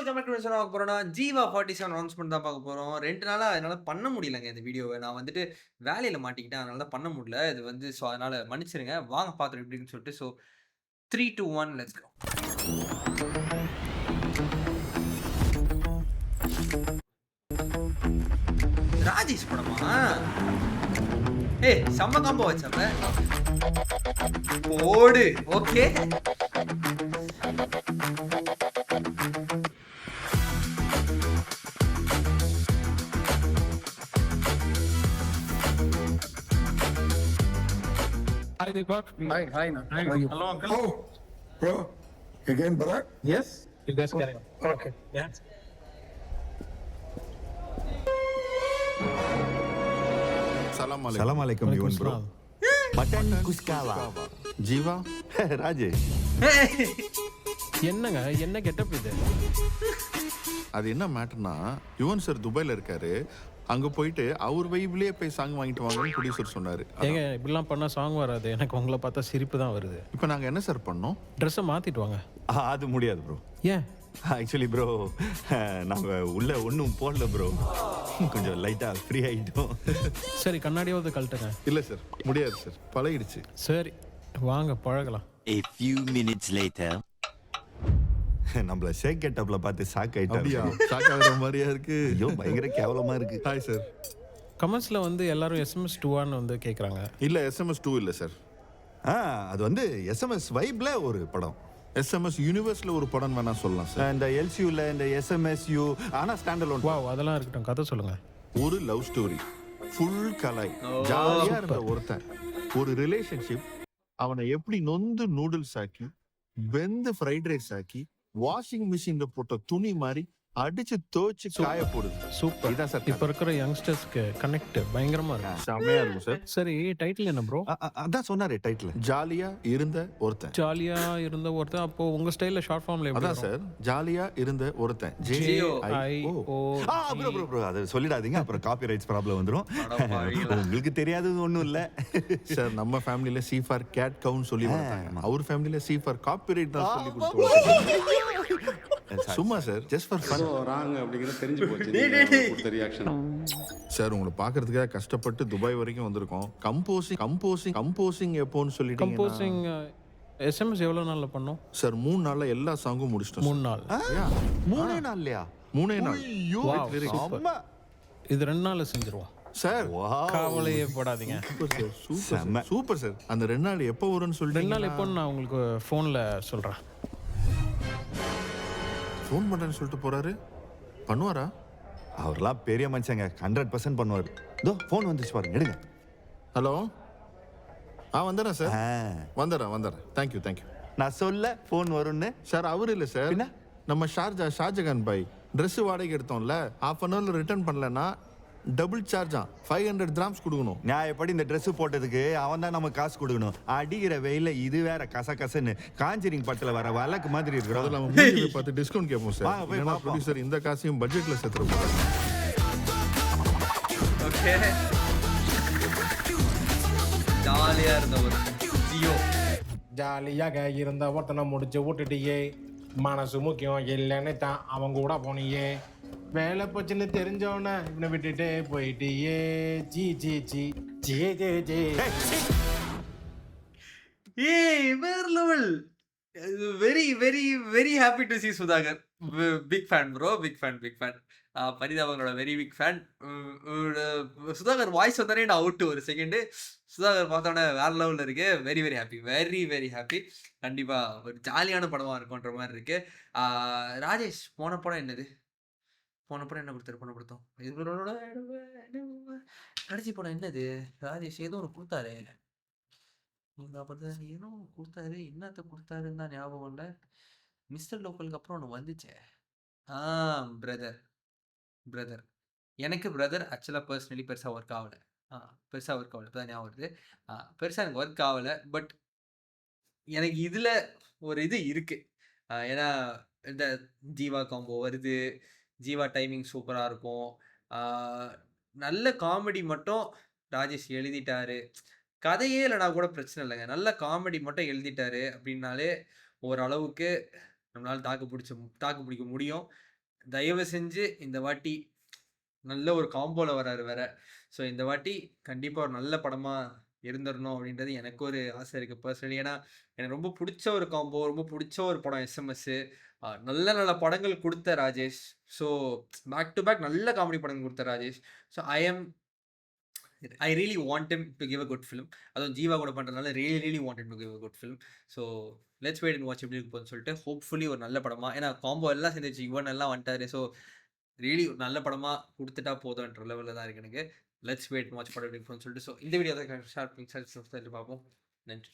Welcome back to என்ன பார்க்க போறோம்னா, ஜீவா 47 அனௌன்ஸ்மென்ட் தான் பார்க்க போறோம். 2 நாளா என்னால பண்ண முடியலங்க இந்த வீடியோவ. நான் வந்துட்டு வேலையில மாட்டிக்கிட்டேன். அதனால தான் பண்ண முடியல. இது வந்து அதனால மன்னிச்சிடுங்க. வாங்க பார்த்துரும் எப்படின்னு சொல்லிட்டு. 3, 2, 1 லெட்ஸ் கோ. ராஜேஷ் படமா? ஏய் செம்ம காம்போ வச்சப்ப. போடு. Okay. Hi, Deepak. Hi, hi. Hi. How are you? Hello, uncle. Oh, bro, again, Bharat? Yes. You guys carry on. Okay. Yeah. Salam alaikum, Yuvan bro. Mutton kuskawa. Jeeva Rajesh. என்னங்க என்ன getup இது? அது என்ன மேட்டர்னா Yuvan sir துபாயில இருக்காரு. அங்க போயிட்டு அவர் வைப்லயே போய் சாங் வாங்கிட்டு வாங்கன்னு ப்ரொடியூசர் சொன்னாரு. ஏங்க இப்படிலாம் பண்ணா சாங் வராது. எனக்கு உங்களை பார்த்தா சிரிப்பு தான் வருது. இப்போ நாங்க என்ன சார் பண்ணோம்? ட்ரெஸ்ஸை மாத்திட்டு வாங்க. அது முடியாது ப்ரோ. ஏன்? ஆக்சுவலி ப்ரோ நாங்க உள்ள ஒன்றும் போடல ப்ரோ. கொஞ்சம் லைட்டா ஃப்ரீ ஆயிட்டோம். சரி கண்ணாடியாவது கழட்டுங்க. இல்ல சார், முடியாது சார், பழகிடுச்சு. சரி வாங்க பழகலாம். A few minutes later. நம்மள ஷேக் கெட்டப்ல பார்த்து ஷாக் அப்படியா? ஆயிட்டோம். ஷாக் ஆகுற மாதிரியா இருக்கு. ஐயோ பயங்கர கேவலமா இருக்கு. Hi sir. கமெண்ட்ஸில் வந்து எல்லாரும் எஸ்எம்எஸ் 2 வந்து கேட்குறாங்க. இல்ல SMS 2 இல்ல சார். அது வந்து எஸ்எம்எஸ் வைப்ல ஒரு படம். SMS யூனிவர்ஸ்ல ஒரு படம் வேணா சொல்லலாம் சார். இந்த எல்சியூல இந்த எஸ்எம்எஸ்யூ ஆனா ஸ்டாண்ட் அலோன். வாவ் அதெல்லாம் இருக்கட்டும், கதை சொல்லுங்க. ஒரு லவ் ஸ்டோரி, ஃபுல் கலை, ஜாலியா இருந்த ஒருத்தன், ஒரு ரிலேஷன்ஷிப் அவனை எப்படி நொந்து நூடுல்ஸ் ஆக்கி, வெந்து ஃப்ரைட் ரைஸ் ஆக்கி, வாஷிங் மிஷின்ல போட்ட துணி மாதிரி அடிச்சு துவைச்சு காய போடுது. சூப்பர். இதான் சார் இப்போ இருக்கிற யங்ஸ்டர்ஸ்க்கு கனெக்ட் பயங்கரமா இருக்கு. செமையா இருக்கும் சார். சரி டைட்டில் என்ன ப்ரோ? அதான் சொன்னாரு டைட்டில். ஜாலியா இருந்த ஒருத்தன். ஜாலியா இருந்த ஒருத்தன். அப்போ உங்க ஸ்டைல்ல ஷார்ட் ஃபார்ம்ல எப்படி அதான் சார், ஜாலியா இருந்த ஒருத்தன். JIO. ப்ரோ ப்ரோ ப்ரோ அதை சொல்லிடாதீங்க, அப்புறம் காப்பி ரைட்ஸ் ப்ராப்ளம் வந்துரும். உங்களுக்கு தெரியாதது ஒண்ணும் இல்ல சார். நம்ம ஃபேமிலில C ஃபார் கேட் கவுன்னு சொல்லி வளர்த்தாங்க. அவர் ஃபேமிலில C ஃபார் காப்பிரைட் தான் சொல்லி கொடுத்து. சும்மா sir, just for fun. Wrong அப்படிங்கிறது தெரிஞ்சு போச்சு. நீங்க கொடுத்த ரியாக்ஷன். சார் உங்களை பார்க்கறதுக்காக கஷ்டப்பட்டு துபாய் வரைக்கும் வந்திருக்கோம். கம்போசிங் எப்போன்னு சொல்லிட்டீங்க. கம்போசிங் எஸ்எம்எஸ் எவ்வளோ நாளில் பண்ணோம் சார்? 3 நாள்ல எல்லா சாங்கும் முடிச்சிட்டோம். 3 நாள். 3 நாள்லையா? 3 நாள். Wow, super. இது 2 நாள்ல செஞ்சிருவோம் சார். கவலையே போடாதீங்க. Super sir. அந்த 2 நாள் எப்போ வரும்னு 2 சொல்லிட்டீங்க. நாள் எப்போன்னு நான் உங்களுக்கு ஃபோனில் சொல்கிறேன். ஃபோன் பண்றேன்னு சொல்லிட்டு போறாரு. பண்ணுவாரா? அவர்லாம் பெரிய மனுஷங்க, 100% பண்ணுவாரு. இதோ ஃபோன் வந்துச்சு பாருங்க, எடுங்க. ஹலோ. வந்துடுறேன் சார். வந்துடுறேன். தேங்க்யூ. நான் சொல்ல ஃபோன் வரும்னு. சார் அவர் இல்லை சார், என்ன? நம்ம ஷாஜகான் பாய் ட்ரெஸ் வாடகை எடுத்தோம்ல, ½ அன் ஹவர்ல ரிட்டர்ன் பண்ணலன்னா டபுள் சார்ஜா 500 dirhams கொடுக்கணும். நியாயப்படி இந்த Dress போட்டதுக்கு அவன் தான் நமக்கு காசு கொடுக்கணும். அடிக்கிற வெயில இது வேற கசகசன்னு காஞ்சிரிங் படத்துல வர வழக்கு மாதிரி இருக்கிறோம். அதில் நம்ம மூஞ்சியை பார்த்து டிஸ்கவுண்ட் கேட்போம் சார். வாங்க போய் ஏன்னா பார்ப்போம். ப்ரொடியூசர் இந்த காசையும் பட்ஜெட்ல சேர்த்துருப்போம். ஓகே. ஜாலியா இருந்த ஒரு ஜியோ. ஜாலியாக இருந்த ஒருத்தனை முடிச்சு விட்டுட்டியே, மனசு முக்கியம் இல்லைன்னு தான் அவங்க கூட போனியே, வேலை போச்சுன்னு தெரிஞ்சவன இவனை விட்டுட்டே போயிட்டியே, ஜி ஜி ஜி ஜி ஜே ஜே. ஏய் வேற level. Very very very happy to see Sudhakar. Big fan bro, big fan. பரிதாபங்களோட very big fan. Sudhakar voice வந்தானே நான் அவுட்டு ஒரு செகண்டு. சுதாகர் பார்த்தோன்னே வேற லெவலில் இருக்கு. Very very happy, very very happy. கண்டிப்பாக ஒரு ஜாலியான படமாக இருக்குன்ற மாதிரி இருக்கு. ராஜேஷ் போன படம் என்னது? போன படம் என்ன கொடுத்தாரு? போன படத்தோம் இவரோட கடைசி படம் என்னது? ராஜேஷ் ஏதோ ஒன்று கொடுத்தாரு. ஏதோ கொடுத்தாரு. என்னத்த கொடுத்தாருன்னு தான் ஞாபகம் இல்லை. மிஸ்டர் லோக்கலுக்கு அப்புறம் ஒன்று வந்துச்சே. பிரதர். எனக்கு பிரதர் ஆக்சுவலாக பர்சனலி பெருசாக ஒர்க் ஆகலை. இப்போ தான் ஞாபகம் வருது. பெருசாக எனக்கு ஒர்க் ஆகலை. பட் எனக்கு இதில் ஒரு இது இருக்குது. ஏன்னா இந்த ஜீவா காம்போ வருது. ஜீவா டைமிங் சூப்பராக இருக்கும். நல்ல காமெடி மட்டும் ராஜேஷ் எழுதிட்டாரு. கதையே இல்லைனா கூட பிரச்சனை இல்லைங்க. நல்ல காமெடி மட்டும் எழுதிட்டாரு அப்படின்னாலே ஓரளவுக்கு நம்மளால் தாக்கு பிடிக்க முடியும். தயவு செஞ்சு இந்த வாட்டி நல்ல ஒரு காம்போல வராரு வேற. ஸோ இந்த வாட்டி கண்டிப்பா ஒரு நல்ல படமா இருந்துரணும் அப்படின்றது எனக்கு ஒரு ஆசை இருக்கு பர்சனலி. ஏன்னா எனக்கு ரொம்ப பிடிச்ச ஒரு காம்போ, ரொம்ப பிடிச்ச ஒரு படம் எஸ்எம்எஸ். நல்ல நல்ல படங்கள் கொடுத்த Rajesh. So back to back நல்ல காமெடி படங்கள் கொடுத்த Rajesh. So I really want him to give a good film. அதுவும் ஜீவா கூட பண்ணுறதுனால really want him to give a good film. So let's wait and watch எப்படி இருக்குன்னு சொல்லிட்டு ஹோப்ஃபுல்லி ஒரு நல்ல படமா, ஏன்னா காம்போ எல்லாம் சேர்ந்துச்சு, இவன் எல்லாம் வந்துட்டாரு. ஸோ ரியலி ஒரு நல்ல படமா கொடுத்துட்டா போதும்ன்ற லெவலில் தான் இருக்கு எனக்கு. லெட்ஸ் வெயிட் வாட்ச் படம் எப்படி இருக்குன்னு சொல்லிட்டு. ஸோ இந்த வீடியோ தான் ஷேர் பண்ணி பார்ப்போம். நன்றி.